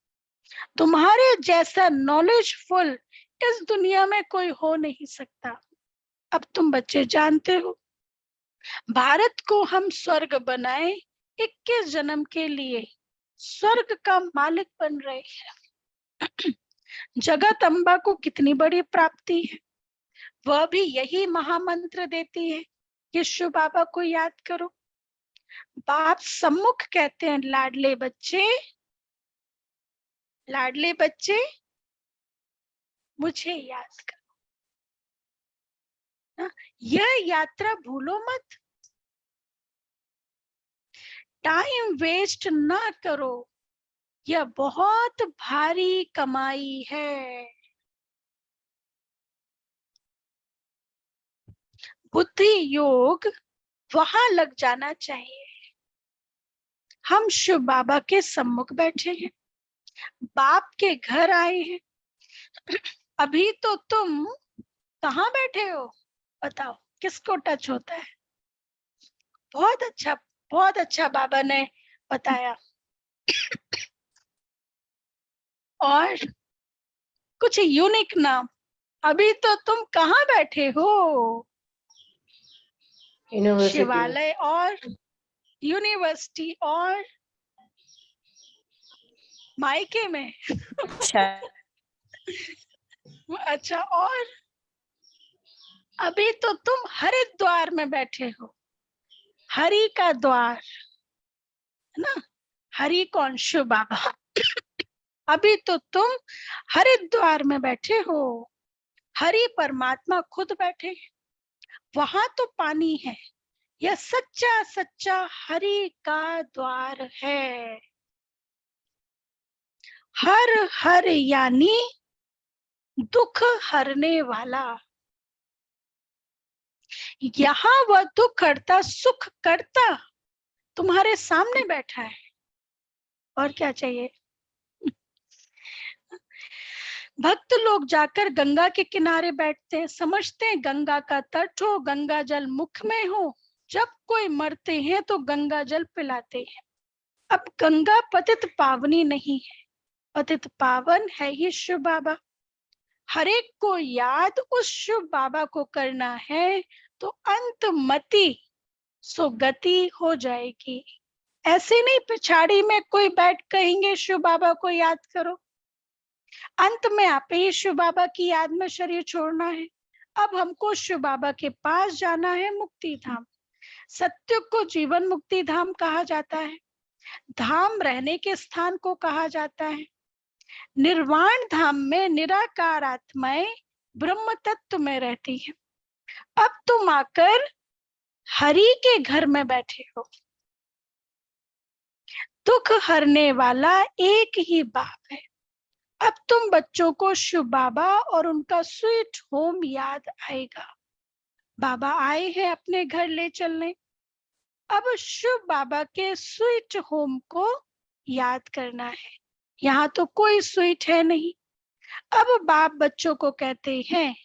तुम्हारे जैसा नॉलेजफुल इस दुनिया में कोई हो नहीं सकता। अब तुम बच्चे जानते हो, भारत को हम स्वर्ग बनाए 21 जन्म के लिए, स्वर्ग का मालिक बन रहे हैं। जगत अम्बा को कितनी बड़ी प्राप्ति है, वह भी यही महामंत्र देती है कि शिव बाबा को याद करो। बाप सम्मुख कहते हैं लाडले बच्चे, लाडले बच्चे मुझे याद करो। यह यात्रा भूलो मत, टाइम वेस्ट ना करो, यह बहुत भारी कमाई है। बुद्धि योग वहां लग जाना चाहिए। हम शिव बाबा के सम्मुख बैठे हैं, बाप के घर आए हैं। अभी तो तुम कहाँ बैठे हो, बताओ किसको टच होता है? बहुत अच्छा, बहुत अच्छा बाबा ने बताया। और कुछ यूनिक नाम, अभी तो तुम कहाँ बैठे हो? शिवालय और यूनिवर्सिटी और मायके में। अच्छा, और अभी तो तुम हरिद्वार में बैठे हो, हरि का द्वार है ना। हरि कौन? शिव बाबा। अभी तो तुम हरिद्वार में बैठे हो, हरि परमात्मा खुद बैठे, वहां तो पानी है। यह सच्चा सच्चा हरि का द्वार है। हर हर यानी दुख हरने वाला। यहाँ वह दुख हरता सुख करता तुम्हारे सामने बैठा है, और क्या चाहिए? भक्त लोग जाकर गंगा के किनारे बैठते हैं, समझते हैं गंगा का तट हो, गंगा जल मुख में हो। जब कोई मरते हैं तो गंगा जल पिलाते हैं। अब गंगा पतित पावनी नहीं है, पतित पावन है ही शिव बाबा। हरेक को याद उस शिव बाबा को करना है तो अंतमति सुगति हो जाएगी। ऐसे नहीं पिछाड़ी में कोई बैठ कहेंगे शिव बाबा को याद करो। अंत में आप ही शिव बाबा की याद में शरीर छोड़ना है। अब हमको शिव बाबा के पास जाना है, मुक्ति धाम। सत्युग को जीवन मुक्ति धाम कहा जाता है, धाम रहने के स्थान को कहा जाता है। निर्वाण धाम में निराकार आत्माएं ब्रह्म तत्व में रहती है। अब तुम आकर हरि के घर में बैठे हो। दुख हरने वाला एक ही बाप है। अब तुम बच्चों को शिव बाबा और उनका स्वीट होम याद आएगा। बाबा आए हैं अपने घर ले चलने। अब शिव बाबा के स्वीट होम को याद करना है। यहाँ तो कोई स्वीट है नहीं। अब बाप बच्चों को कहते हैं,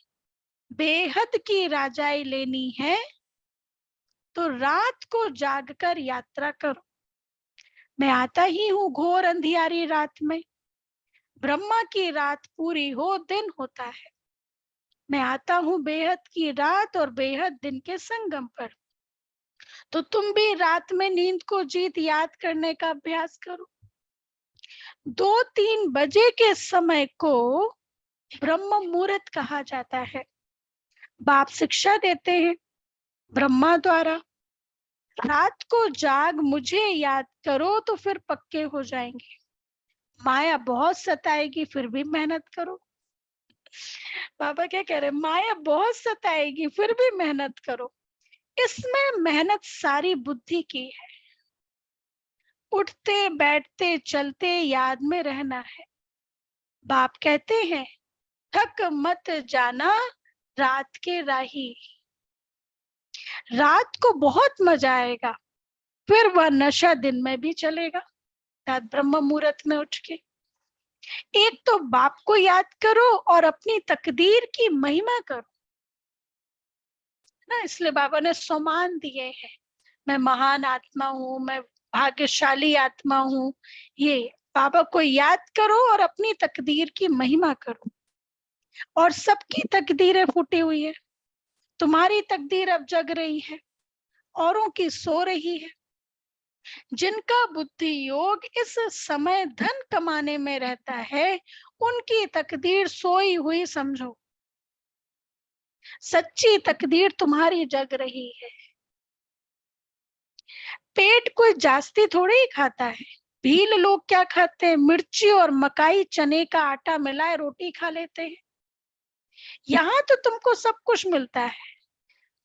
बेहद की राजाई लेनी है तो रात को जागकर यात्रा करो। मैं आता ही हूँ घोर अंधियारी रात में, ब्रह्मा की रात पूरी हो दिन होता है। मैं आता हूँ बेहद की रात और बेहद दिन के संगम पर। तो तुम भी रात में नींद को जीत याद करने का अभ्यास करो। 2-3 बजे के समय को ब्रह्म मुहूर्त कहा जाता है। बाप शिक्षा देते हैं ब्रह्मा द्वारा, रात को जाग मुझे याद करो तो फिर पक्के हो जाएंगे। माया बहुत सताएगी फिर भी मेहनत करो। बाबा क्या कह रहे हैं, माया बहुत सताएगी फिर भी मेहनत करो। इसमें मेहनत सारी बुद्धि की है। उठते बैठते चलते याद में रहना है। बाप कहते हैं, थक मत जाना रात के राही। रात को बहुत मजा आएगा, फिर वह नशा दिन में भी चलेगा। ब्रह्म मुहूर्त में उठ के एक तो बाप को याद करो और अपनी तकदीर की महिमा करो ना। इसलिए बाबा ने सम्मान दिए हैं, मैं महान आत्मा हूँ, मैं भाग्यशाली आत्मा हूँ। ये बाबा को याद करो और अपनी तकदीर की महिमा करो। और सबकी तकदीरें फूटी हुई है। तुम्हारी तकदीर अब जग रही है, औरों की सो रही है। जिनका बुद्धि योग इस समय धन कमाने में रहता है, उनकी तकदीर सोई हुई समझो। सच्ची तकदीर तुम्हारी जग रही है। पेट कोई जास्ती थोड़ी ही खाता है। भील लोग क्या खाते हैं, मिर्ची और मकाई चने का आटा मिलाए रोटी खा लेते हैं। यहाँ तो तुमको सब कुछ मिलता है।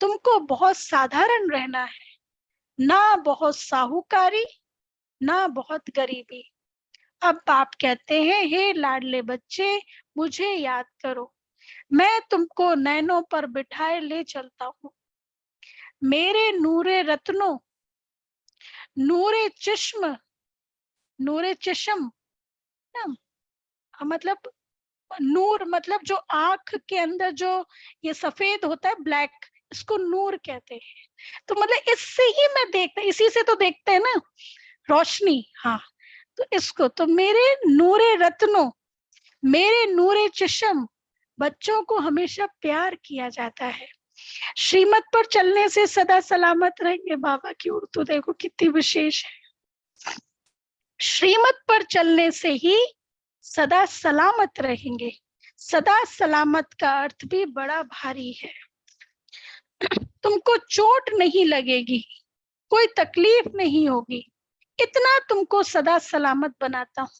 तुमको बहुत साधारण रहना है, ना बहुत साहूकारी ना बहुत गरीबी। अब बाप कहते हैं, हे लाडले बच्चे मुझे याद करो, मैं तुमको नैनों पर बिठाए ले चलता हूँ। मेरे नूरे रत्नों, नूरे चश्म, नूरे चश्म ना, मतलब नूर मतलब जो आंख के अंदर जो ये सफेद होता है ब्लैक, इसको नूर कहते हैं। तो मतलब इससे ही मैं देखता, इसी से तो देखते हैं ना रोशनी। हाँ, तो इसको तो मेरे नूरे रत्नों, मेरे नूरे चश्म बच्चों को हमेशा प्यार किया जाता है। श्रीमत पर चलने से सदा सलामत रहेंगे। बाबा की उर्दू देखो कितनी विशेष है। श्रीमत पर चलने से ही सदा सलामत रहेंगे। सदा सलामत का अर्थ भी बड़ा भारी है। तुमको चोट नहीं लगेगी, कोई तकलीफ नहीं होगी, इतना तुमको सदा सलामत बनाता हूँ।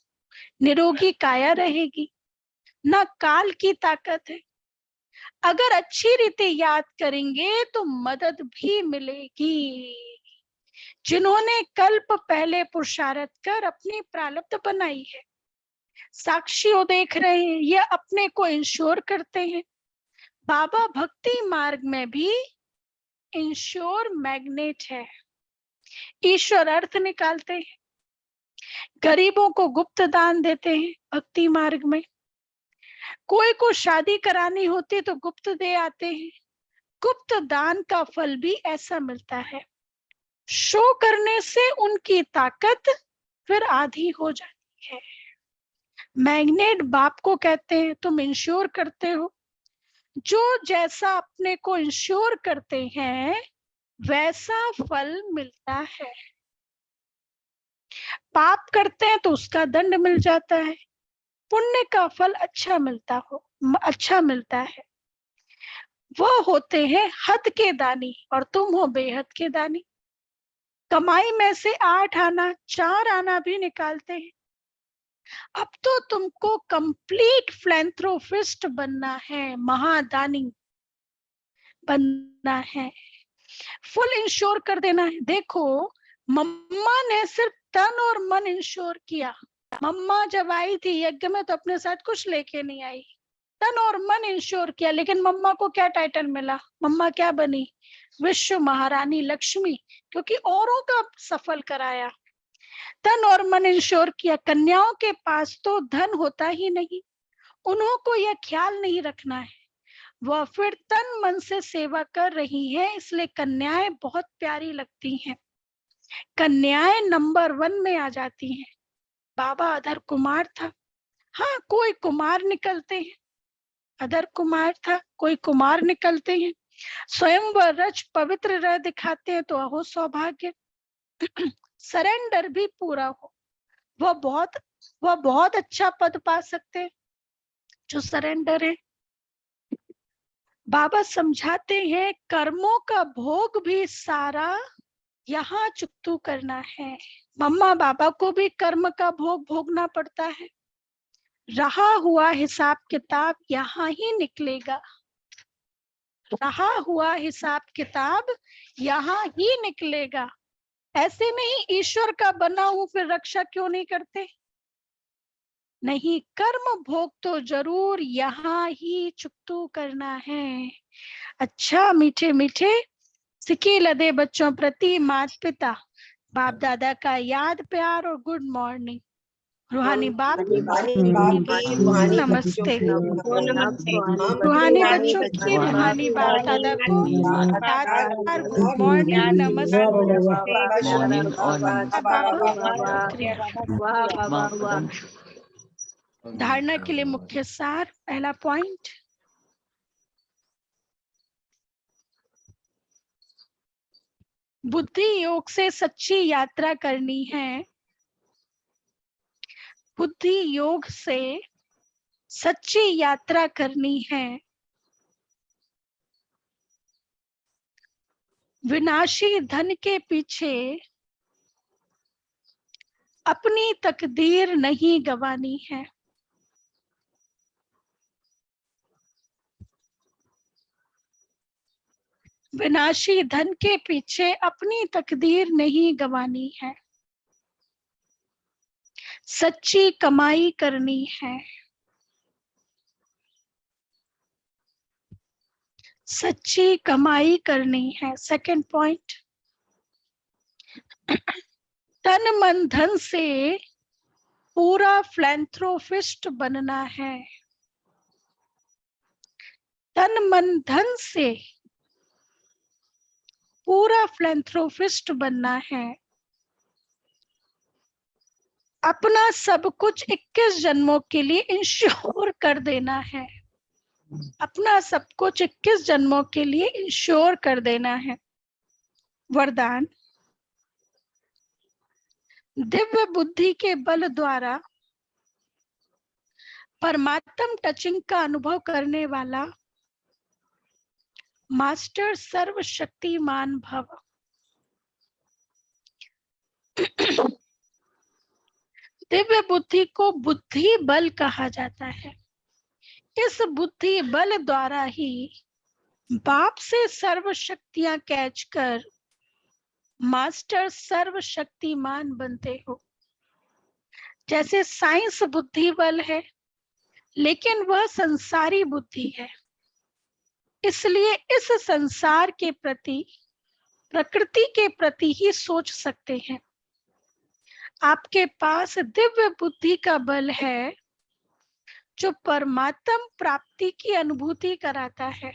निरोगी काया रहेगी, ना काल की ताकत है। अगर अच्छी रीति याद करेंगे तो मदद भी मिलेगी। जिन्होंने कल्प पहले पुरुषार्थ कर अपनी प्रारब्ध बनाई है, साक्षी वो देख रहे हैं, ये अपने को इंश्योर करते हैं। बाबा भक्ति मार्ग में भी इंश्योर मैग्नेट है। ईश्वर अर्थ निकालते हैं, गरीबों को गुप्त दान देते हैं भक्ति मार्ग में। कोई को शादी करानी होती तो गुप्त दे आते हैं। गुप्त दान का फल भी ऐसा मिलता है। शो करने से उनकी ताकत फिर आधी हो जाती है। मैग्नेट बाप को कहते हैं, तुम इंश्योर करते हो। जो जैसा अपने को इंश्योर करते हैं वैसा फल मिलता है। पाप करते हैं तो उसका दंड मिल जाता है, पुण्य का फल अच्छा मिलता है। वह होते हैं हद के दानी और तुम हो बेहद के दानी। कमाई में से 8 आना 4 आना भी निकालते हैं। अब तो तुमको कंप्लीट फिलैंथ्रोपिस्ट बनना है, महादानी बनना है, फुल इंश्योर कर देना है। देखो मम्मा ने सिर्फ तन और मन इंश्योर किया। मम्मा जब आई थी यज्ञ में तो अपने साथ कुछ लेके नहीं आई, तन और मन इंश्योर किया। लेकिन मम्मा को क्या टाइटल मिला, मम्मा क्या बनी, विश्व महारानी लक्ष्मी, क्योंकि औरों का सफल कराया। तन और मन इंश्योर किया। कन्याओं के पास तो धन होता ही नहीं, उन्हों को यह ख्याल नहीं रखना है, वह फिर तन मन से सेवा कर रही है, इसलिए कन्याएं बहुत प्यारी लगती हैं। कन्याएं नंबर 1 में आ जाती हैं। बाबा अधर कुमार था, हाँ कोई कुमार निकलते हैं, अधर कुमार था कोई कुमार निकलते हैं। स्वयं व रच पवित्र रह दिखाते हैं तो अहो सौभाग्य। सरेंडर भी पूरा हो, वह बहुत अच्छा पद पा सकते हैं जो सरेंडर है। बाबा समझाते हैं कर्मों का भोग भी सारा यहाँ चुकतू करना है। मम्मा बाबा को भी कर्म का भोग भोगना पड़ता है। रहा हुआ हिसाब किताब यहाँ ही निकलेगा, रहा हुआ हिसाब किताब यहाँ ही निकलेगा। ऐसे नहीं ईश्वर का बना हूं फिर रक्षा क्यों नहीं करते, नहीं, कर्म भोग तो जरूर यहाँ ही चुकतू करना है। अच्छा मीठे मीठे सिके लदे बच्चों प्रति माता पिता बाप दादा का याद प्यार और गुड मॉर्निंग। रूहानी बाप नमस्ते। रूहानी बच्चों की रूहानी बाप दादा को याद गुड मॉर्निंग नमस्ते। धारणा के लिए मुख्य सार, पहला पॉइंट, बुद्धि योग से सच्ची यात्रा करनी है। बुद्धि योग से सच्ची यात्रा करनी है। विनाशी धन के पीछे अपनी तकदीर नहीं गंवानी है। विनाशी धन के पीछे अपनी तकदीर नहीं गंवानी है। सच्ची कमाई करनी है। सच्ची कमाई करनी है। सेकंड पॉइंट, तन मन धन से पूरा फिलैंथ्रोपिस्ट बनना है। तन मन धन से पूरा फिलैंथ्रोपिस्ट बनना है। अपना सब कुछ 21 जन्मों के लिए इंश्योर कर देना है। अपना सब कुछ 21 जन्मों के लिए इंश्योर कर देना है। वरदान, दिव्य बुद्धि के बल द्वारा परमात्म टचिंग का अनुभव करने वाला मास्टर सर्वशक्तिमान भव। दिव्य बुद्धि को बुद्धि बल कहा जाता है। इस बुद्धि बल द्वारा ही बाप से सर्व शक्तियां कैच कर मास्टर सर्वशक्तिमान बनते हो। जैसे साइंस बुद्धि बल है, लेकिन वह संसारी बुद्धि है, इसलिए इस संसार के प्रति, प्रकृति के प्रति ही सोच सकते हैं। आपके पास दिव्य बुद्धि का बल है जो परमात्म प्राप्ति की अनुभूति कराता है।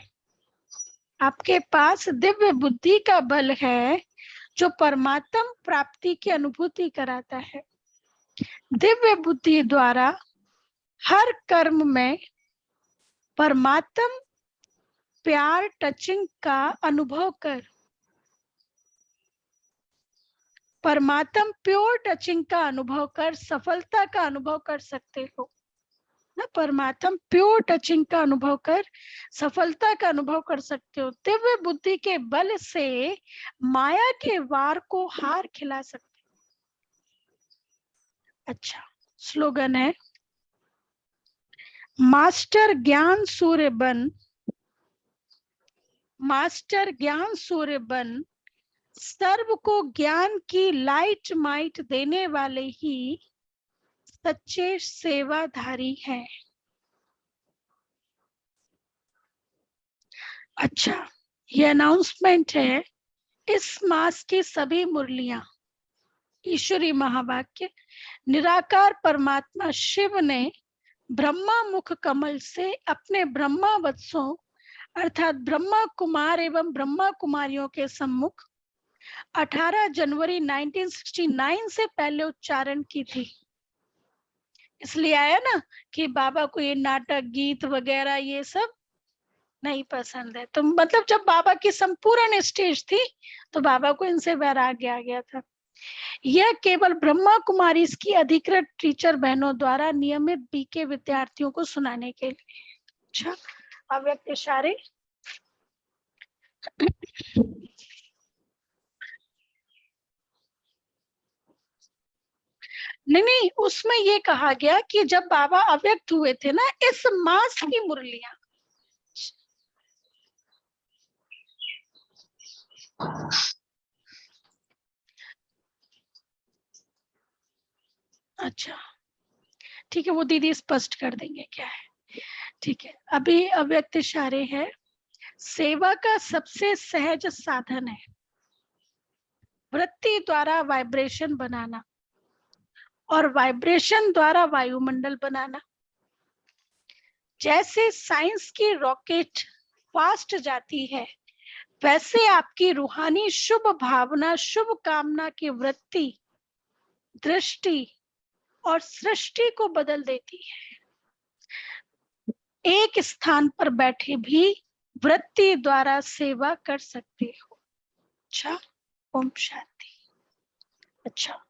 आपके पास दिव्य बुद्धि का बल है जो परमात्म प्राप्ति की अनुभूति कराता है। दिव्य बुद्धि द्वारा हर कर्म में परमात्म प्यार टचिंग का अनुभव कर, परमात्म प्योर टचिंग का अनुभव कर सफलता का अनुभव कर सकते हो ना। परमात्म प्योर टचिंग का अनुभव कर सफलता का अनुभव कर सकते हो। दिव्य बुद्धि के बल से माया के वार को हार खिला सकते हो। अच्छा, स्लोगन है, मास्टर ज्ञान सूर्य बन, मास्टर ज्ञान सूर्य बन, सर्व को ज्ञान की लाइट माइट देने वाले ही सच्चे सेवाधारी हैं। अच्छा, ये अनाउंसमेंट है, इस मास की सभी मुरलियां ईश्वरी महावाक्य, निराकार परमात्मा शिव ने ब्रह्मा मुख कमल से अपने ब्रह्मा वत्सों अर्थात ब्रह्मा कुमार एवं ब्रह्मा कुमारियों के सम्मुख 18 जनवरी 1969 से पहले उच्चारण की थी। इसलिए आया ना कि बाबा को ये नाटक गीत वगैरह ये सब नहीं पसंद है। तो मतलब जब बाबा की संपूर्ण स्टेज थी तो बाबा को इनसे वैराग्य आ गया था। यह केवल ब्रह्मा कुमारी की अधिकृत टीचर बहनों द्वारा नियमित बीके विद्यार्थियों को सुनाने के लिए। अच्छा, अव्यक्त इशारे। नहीं, उसमें ये कहा गया कि जब बाबा अव्यक्त हुए थे ना, इस मास की मुरलियां, अच्छा ठीक है, वो दीदी स्पष्ट कर देंगे क्या है। ठीक है, अभी अव्यक्त इशारे है। सेवा का सबसे सहज साधन है वृत्ति द्वारा वाइब्रेशन बनाना और वाइब्रेशन द्वारा वायुमंडल बनाना। जैसे साइंस की रॉकेट फास्ट जाती है, वैसे आपकी रूहानी शुभ भावना, शुभ कामना की वृत्ति, दृष्टि और सृष्टि को बदल देती है। एक स्थान पर बैठे भी वृत्ति द्वारा सेवा कर सकते हो। अच्छा, ओम शांति। अच्छा,